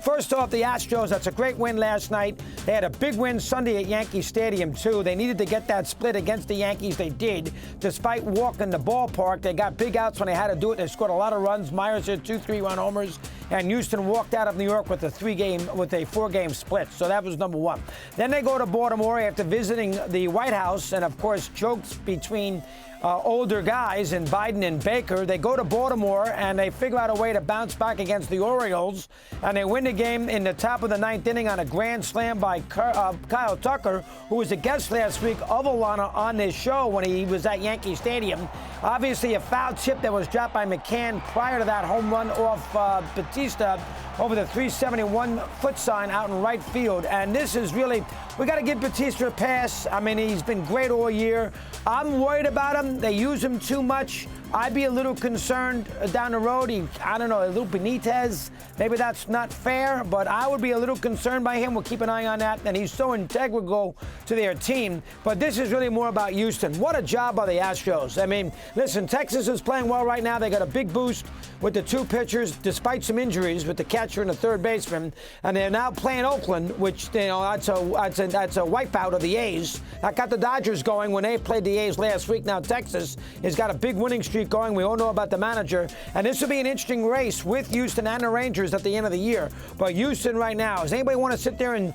First off, the Astros, that's a great win last night. They had a big win Sunday at Yankee Stadium, too. They needed to get that split against the Yankees. They did. Despite walking the ballpark, they got big outs when they had to do it. They scored a lot of runs. Myers hit 2 3-run homers. And Houston walked out of New York with a 4-game split. So that was number one. Then they go to Baltimore after visiting the White House and, of course, jokes between older guys and Biden and Baker. They go to Baltimore and they figure out a way to bounce back against the Orioles, and they win the game in the top of the ninth inning on a grand slam by Kyle Tucker, who was a guest last week of Alana on this show when he was at Yankee Stadium. Obviously, a foul tip that was dropped by McCann prior to that home run off Batista over the 371-foot sign out in right field. And this is really, we got to give Batista a pass. I mean, he's been great all year. I'm worried about him. They use him too much. I'd be a little concerned down the road. I don't know, a little Benitez. Maybe that's not fair, but I would be a little concerned by him. We'll keep an eye on that. And he's so integral to their team. But this is really more about Houston. What a job by the Astros. I mean, listen, Texas is playing well right now. They got a big boost with the two pitchers, despite some injuries with the catcher and the third baseman. And they're now playing Oakland, which, you know, that's a wipeout of the A's. That got the Dodgers going when they played the A's last week. Now Texas has got a big winning streak going. We all know about the manager. And this will be an interesting race with Houston and the Rangers at the end of the year. But Houston right now, does anybody want to sit there and,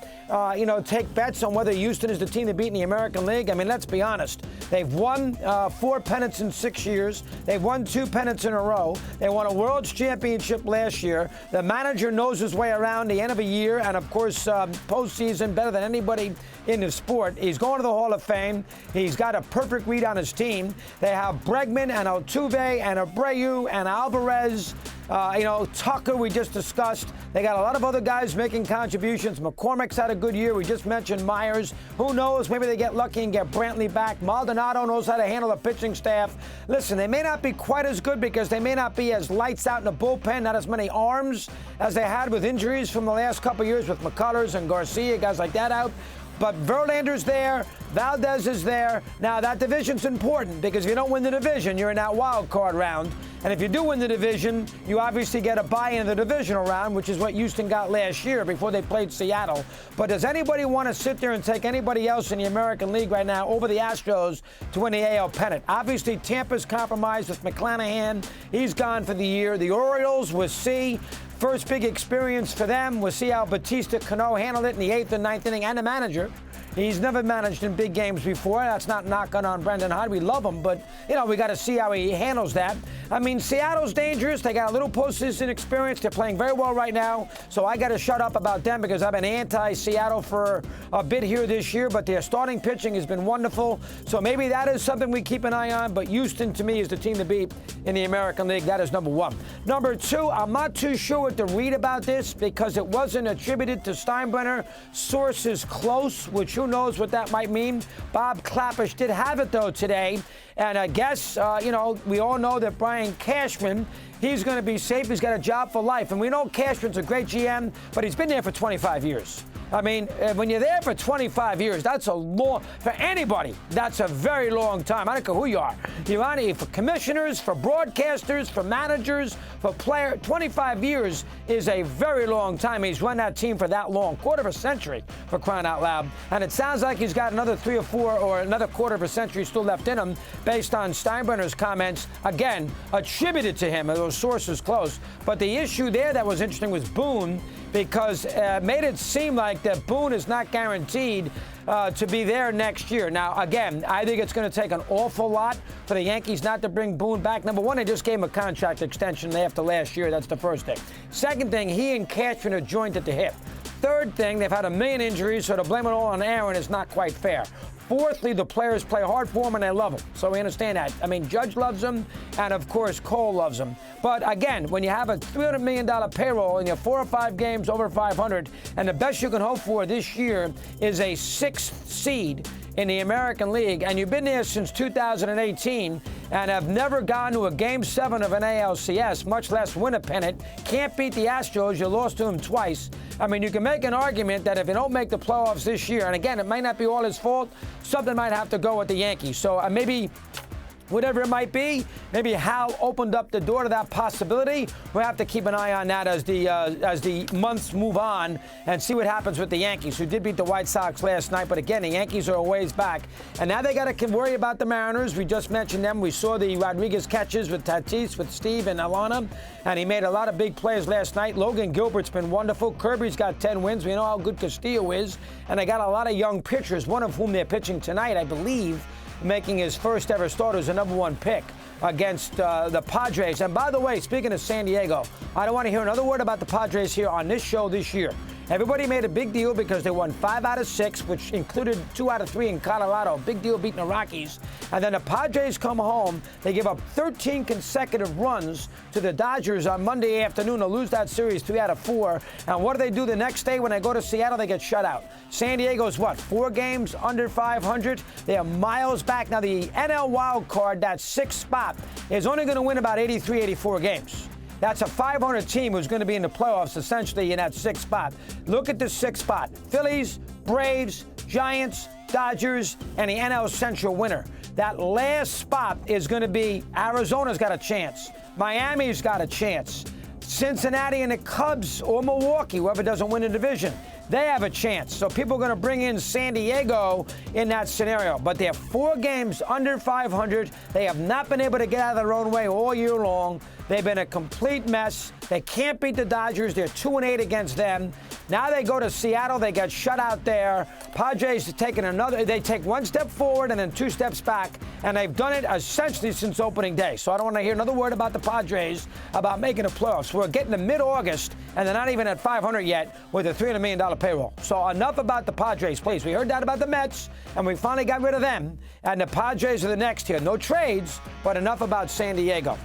take bets on whether Houston is the team to beat in the American League? I mean, let's be honest. They've won 4 pennants in 6 years. They've won 2 pennants in a row. They won a World's Championship last year. The manager knows his way around the end of a year. And, of course, postseason better than anybody in the sport. He's going to the Hall of Fame. He's got a perfect read on his team. They have Bregman and Altuve and Abreu and Alvarez. Tucker we just discussed. They got a lot of other guys making contributions. McCormick's had a good year. We just mentioned Myers. Who knows? Maybe they get lucky and get Brantley back. Maldonado knows how to handle the pitching staff. Listen, they may not be quite as good because they may not be as lights out in the bullpen, not as many arms as they had with injuries from the last couple of years with McCullers and Garcia, guys like that out. But Verlander's there. Valdez is there. Now, that division's important because if you don't win the division, you're in that wild card round. And if you do win the division, you obviously get a bye into the divisional round, which is what Houston got last year before they played Seattle. But does anybody want to sit there and take anybody else in the American League right now over the Astros to win the AL pennant? Obviously, Tampa's compromised with McClanahan. He's gone for the year. The Orioles, we'll see. First big experience for them. We'll see how Batista Cano handled it in the 8th and 9th inning, and the manager. He's never managed in big games before. That's not knocking on Brendan Hyde. We love him, but, we got to see how he handles that. I mean, Seattle's dangerous. They got a little postseason experience. They're playing very well right now, so I got to shut up about them because I've been anti-Seattle for a bit here this year, but their starting pitching has been wonderful, so maybe that is something we keep an eye on, but Houston, to me, is the team to beat in the American League. That is number one. Number two, I'm not too sure what to read about this because it wasn't attributed to Steinbrenner. Sources close, which who knows what that might mean. Bob Klapisch did have it, though, today. And I guess, we all know that Brian Cashman, he's going to be safe. He's got a job for life. And we know Cashman's a great GM, but he's been there for 25 years. I mean, when you're there for 25 years, that's a long, for anybody, that's a very long time. I don't care who you are. You're on it for commissioners, for broadcasters, for managers, for players. 25 years is a very long time. He's run that team for that long, quarter of a century, for crying out loud. And it sounds like he's got another 3 or 4 or another quarter of a century still left in him based on Steinbrenner's comments, again, attributed to him. Those sources close. But the issue there that was interesting was Boone, because made it seem like that Boone is not guaranteed to be there next year. Now, again, I think it's going to take an awful lot for the Yankees not to bring Boone back. Number one, they just gave him a contract extension after last year. That's the first thing. Second thing, he and Cashman are joined at the hip. Third thing, they've had a million injuries, so to blame it all on Aaron is not quite fair. Fourthly, the players play hard for him and they love him. So we understand that. I mean, Judge loves him, and of course, Cole loves him. But again, when you have a $300 million payroll and you're 4 or 5 games over 500, and the best you can hope for this year is a 6th seed in the American League, and you've been there since 2018 and have never gone to a Game 7 of an ALCS, much less win a pennant, can't beat the Astros, you lost to them twice. I mean, you can make an argument that if you don't make the playoffs this year, and again, it might not be all his fault, something might have to go with the Yankees. So maybe whatever it might be. Maybe Hal opened up the door to that possibility. We'll have to keep an eye on that as the months move on and see what happens with the Yankees, who did beat the White Sox last night. But again, the Yankees are a ways back. And now they got to worry about the Mariners. We just mentioned them. We saw the Rodriguez catches with Tatis, with Steve and Alana, and he made a lot of big plays last night. Logan Gilbert's been wonderful. Kirby's got 10 wins. We know how good Castillo is. And they got a lot of young pitchers, one of whom they're pitching tonight, I believe, making his first ever start as a #1 pick against the Padres. And by the way, speaking of San Diego, I don't want to hear another word about the Padres here on this show this year. Everybody made a big deal because they won 5 out of 6, which included 2 out of 3 in Colorado. Big deal beating the Rockies. And then the Padres come home. They give up 13 consecutive runs to the Dodgers on Monday afternoon to lose that series 3 out of 4. And what do they do the next day when they go to Seattle? They get shut out. San Diego's what, 4 games under 500? They are miles back. Now the NL wild card, that 6th spot, is only going to win about 83, 84 games. That's a 500 team who's going to be in the playoffs, essentially, in that 6th spot. Look at the 6th spot. Phillies, Braves, Giants, Dodgers, and the NL Central winner. That last spot is going to be Arizona's got a chance. Miami's got a chance. Cincinnati and the Cubs or Milwaukee, whoever doesn't win the division, they have a chance. So people are going to bring in San Diego in that scenario. But they're 4 games under 500. They have not been able to get out of their own way all year long. They've been a complete mess. They can't beat the Dodgers. They're 2-8 against them. Now they go to Seattle. They get shut out there. Padres are taking they take 1 step forward and then 2 steps back. And they've done it essentially since opening day. So I don't want to hear another word about the Padres about making the playoffs. We're getting to mid-August, and they're not even at 500 yet with a $300 million payroll. So enough about the Padres, please. We heard that about the Mets, and we finally got rid of them. And the Padres are the next here. No trades, but enough about San Diego.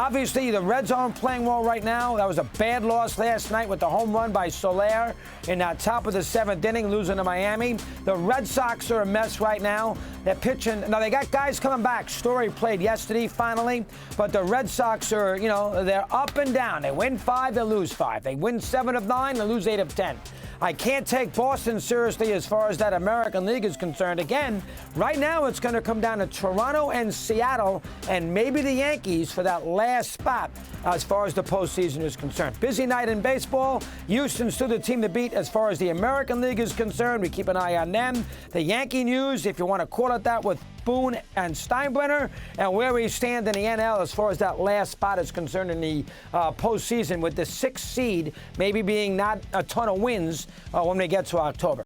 Obviously, the Reds aren't playing well right now. That was a bad loss last night with the home run by Soler in that top of the 7th inning, losing to Miami. The Red Sox are a mess right now. They're pitching. Now, they got guys coming back. Story played yesterday, finally. But the Red Sox are, they're up and down. They win 5, they lose 5. They win 7 of 9, they lose 8 of 10. I can't take Boston seriously as far as that American League is concerned. Again, right now it's going to come down to Toronto and Seattle and maybe the Yankees for that last spot as far as the postseason is concerned. Busy night in baseball. Houston's still the team to beat as far as the American League is concerned. We keep an eye on them. The Yankee news, if you want to call it that, with Boone and Steinbrenner, and where we stand in the NL as far as that last spot is concerned in the postseason, with the 6th seed maybe being not a ton of wins when we get to October.